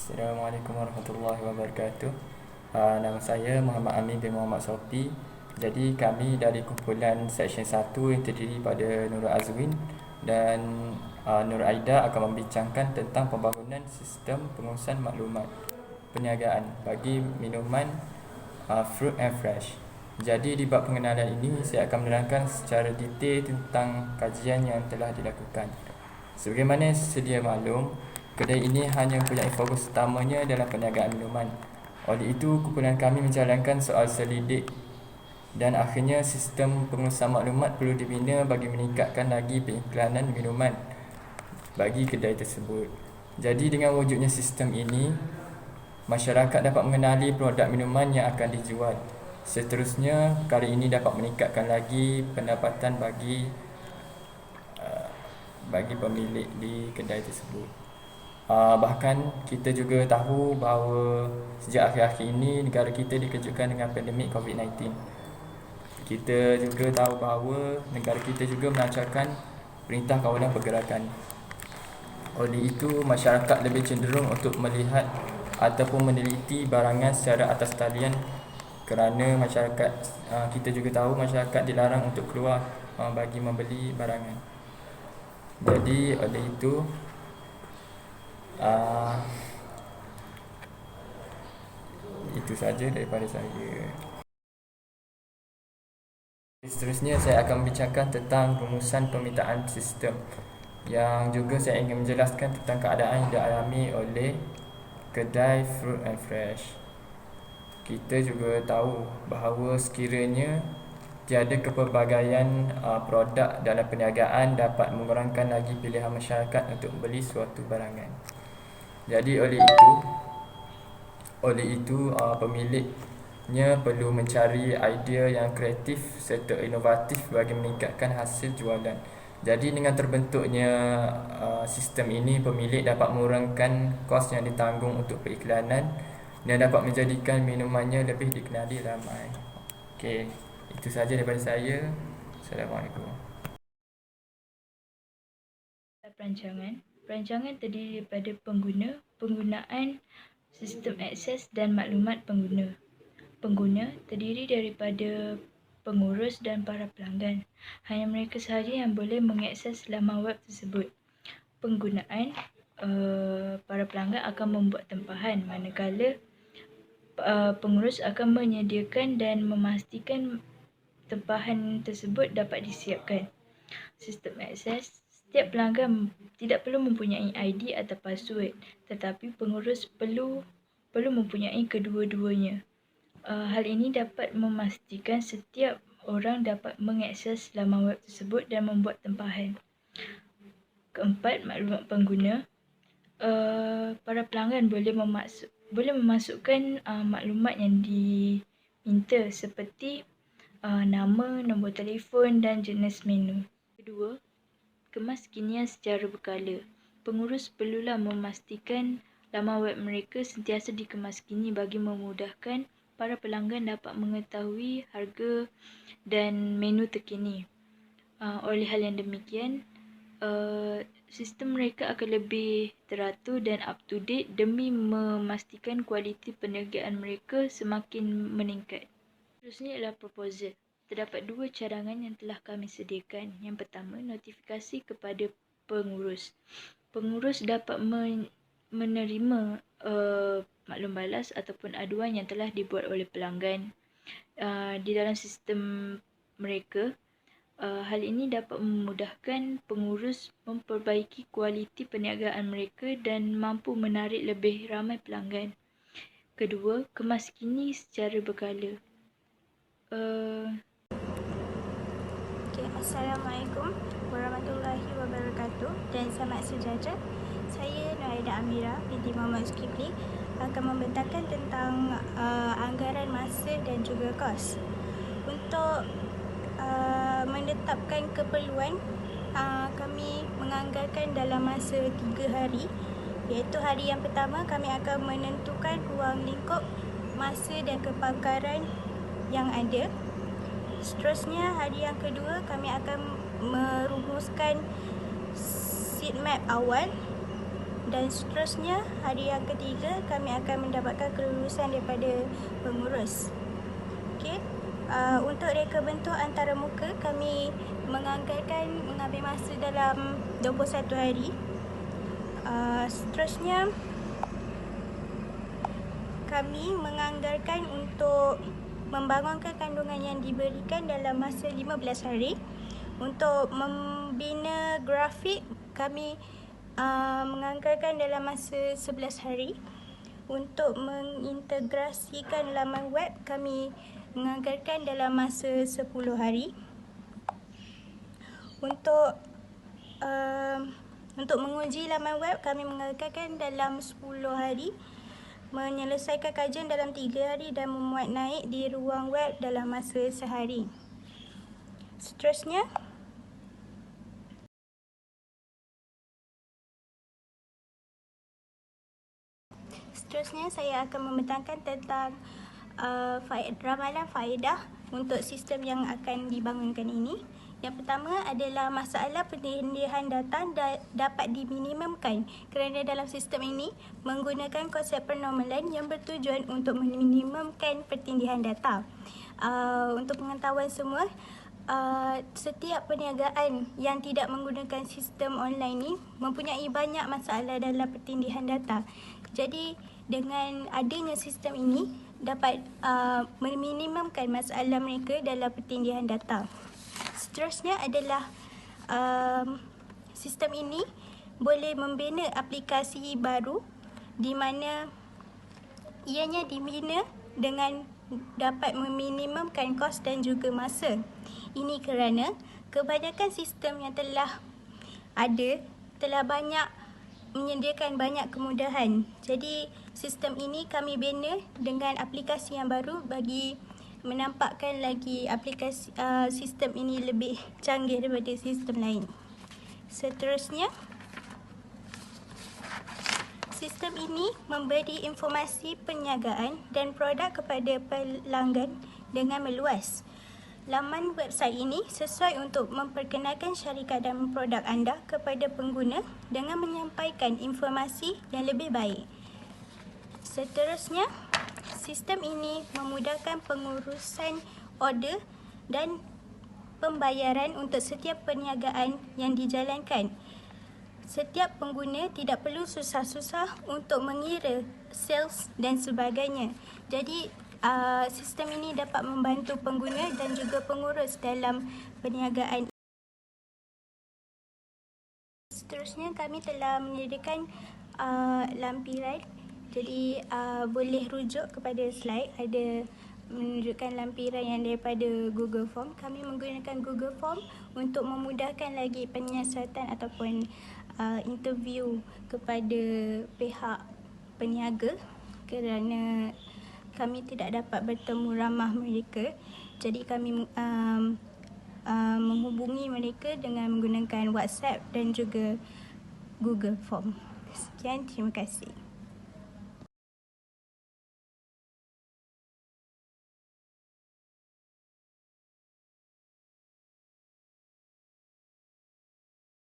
Assalamualaikum warahmatullahi wabarakatuh. Nama saya Muhammad Amin bin Muhammad Sofi. Jadi kami dari kumpulan Seksyen 1 yang terdiri pada Nurul Azwin dan Nur Aida akan membincangkan tentang pembangunan sistem pengurusan maklumat perniagaan bagi minuman fruit and fresh. Jadi di bab pengenalan ini saya akan menerangkan secara detail tentang kajian yang telah dilakukan. Sebagaimana sedia maklum, kedai ini hanya mempunyai fokus utamanya dalam perniagaan minuman. Oleh itu, kumpulan kami menjalankan soal selidik dan akhirnya sistem pengurusan maklumat perlu dibina bagi meningkatkan lagi pengiklanan minuman bagi kedai tersebut. Jadi dengan wujudnya sistem ini, masyarakat dapat mengenali produk minuman yang akan dijual. Seterusnya, kali ini dapat meningkatkan lagi pendapatan bagi pemilik di kedai tersebut. Bahkan kita juga tahu bahawa sejak akhir-akhir ini negara kita dikejutkan dengan pandemik COVID-19. Kita juga tahu bahawa negara kita juga melancarkan Perintah Kawalan Pergerakan. Oleh itu, masyarakat lebih cenderung untuk melihat ataupun meneliti barangan secara atas talian kerana masyarakat kita juga tahu masyarakat dilarang untuk keluar bagi membeli barangan. Jadi oleh itu itu saja daripada saya. Seterusnya saya akan membincangkan tentang rumusan permintaan sistem, yang juga saya ingin menjelaskan tentang keadaan yang dialami oleh kedai fruit and fresh. Kita juga tahu bahawa sekiranya tiada kepelbagaian produk dalam perniagaan dapat mengurangkan lagi pilihan masyarakat untuk membeli suatu barangan. Jadi oleh itu pemiliknya perlu mencari idea yang kreatif serta inovatif bagi meningkatkan hasil jualan. Jadi dengan terbentuknya sistem ini, pemilik dapat mengurangkan kos yang ditanggung untuk periklanan dan dapat menjadikan minumannya lebih dikenali ramai. Okey, itu saja daripada saya. Assalamualaikum. Perancangan terdiri daripada penggunaan sistem akses dan maklumat pengguna. Pengguna terdiri daripada pengurus dan para pelanggan. Hanya mereka sahaja yang boleh mengakses laman web tersebut. Penggunaan para pelanggan akan membuat tempahan, manakala pengurus akan menyediakan dan memastikan tempahan tersebut dapat disiapkan. Sistem akses, setiap pelanggan tidak perlu mempunyai ID atau password, tetapi pengurus perlu mempunyai kedua-duanya. Hal ini dapat memastikan setiap orang dapat mengakses laman web tersebut dan membuat tempahan. Keempat, maklumat pengguna. Para pelanggan boleh memasukkan maklumat yang diminta seperti nama, nombor telefon dan jenis menu. Kedua, kemaskinian secara berkala. Pengurus perlulah memastikan laman web mereka sentiasa dikemaskini bagi memudahkan para pelanggan dapat mengetahui harga dan menu terkini. Oleh hal yang demikian, sistem mereka akan lebih teratur dan up to date demi memastikan kualiti perniagaan mereka semakin meningkat. Seterusnya adalah proposal. Terdapat dua cadangan yang telah kami sediakan. Yang pertama, notifikasi kepada pengurus. Pengurus dapat menerima maklum balas ataupun aduan yang telah dibuat oleh pelanggan di dalam sistem mereka. Hal ini dapat memudahkan pengurus memperbaiki kualiti perniagaan mereka dan mampu menarik lebih ramai pelanggan. Kedua, kemaskini secara berkala. Assalamualaikum warahmatullahi wabarakatuh dan selamat sejahtera. Saya Nur Aida Amira binti Muhammad Zulkifli akan membentangkan tentang anggaran masa dan juga kos. Untuk menetapkan keperluan, kami menganggarkan dalam masa 3 hari, iaitu hari yang pertama kami akan menentukan ruang lingkup masa dan kepakaran yang ada. Seterusnya, hari yang kedua kami akan merumuskan seed map awal Dan seterusnya, hari yang ketiga, kami akan mendapatkan kelulusan daripada pengurus. Okey. Untuk reka bentuk antarmuka, kami menganggarkan mengambil masa dalam 21 hari. Seterusnya, kami menganggarkan untuk membangunkan kandungan yang diberikan dalam masa 15 hari. Untuk membina grafik, kami menganggarkan dalam masa 11 hari. Untuk mengintegrasikan laman web, kami menganggarkan dalam masa 10 hari. Untuk menguji laman web, kami menganggarkan dalam 10 hari. Menyelesaikan kajian dalam 3 hari dan memuat naik di ruang web dalam masa sehari. Seterusnya, saya akan membentangkan tentang ramalan faedah untuk sistem yang akan dibangunkan ini. Yang pertama adalah masalah pentindihan data dapat diminimumkan kerana dalam sistem ini menggunakan konsep pernomalan yang bertujuan untuk meminimumkan pertindihan data. Untuk pengetahuan semua, setiap perniagaan yang tidak menggunakan sistem online ini mempunyai banyak masalah dalam pertindihan data. Jadi dengan adanya sistem ini dapat meminimumkan masalah mereka dalam pertindihan data. Seterusnya adalah sistem ini boleh membina aplikasi baru di mana ianya dibina dengan dapat meminimumkan kos dan juga masa. Ini kerana kebanyakan sistem yang telah ada telah banyak menyediakan banyak kemudahan. Jadi sistem ini kami bina dengan aplikasi yang baru bagi menampakkan lagi aplikasi sistem ini lebih canggih daripada sistem lain. Seterusnya, sistem ini memberi informasi perniagaan dan produk kepada pelanggan dengan meluas. Laman website ini sesuai untuk memperkenalkan syarikat dan produk anda kepada pengguna dengan menyampaikan informasi yang lebih baik. Seterusnya, sistem ini memudahkan pengurusan order dan pembayaran untuk setiap perniagaan yang dijalankan. Setiap pengguna tidak perlu susah-susah untuk mengira sales dan sebagainya. Jadi sistem ini dapat membantu pengguna dan juga pengurus dalam perniagaan. Seterusnya, kami telah menyediakan lampiran. Jadi boleh rujuk kepada slide, ada menunjukkan lampiran yang daripada Google Form. Kami menggunakan Google Form untuk memudahkan lagi penyiasatan ataupun interview kepada pihak peniaga kerana kami tidak dapat bertemu ramah mereka. Jadi kami menghubungi mereka dengan menggunakan WhatsApp dan juga Google Form. Sekian, terima kasih.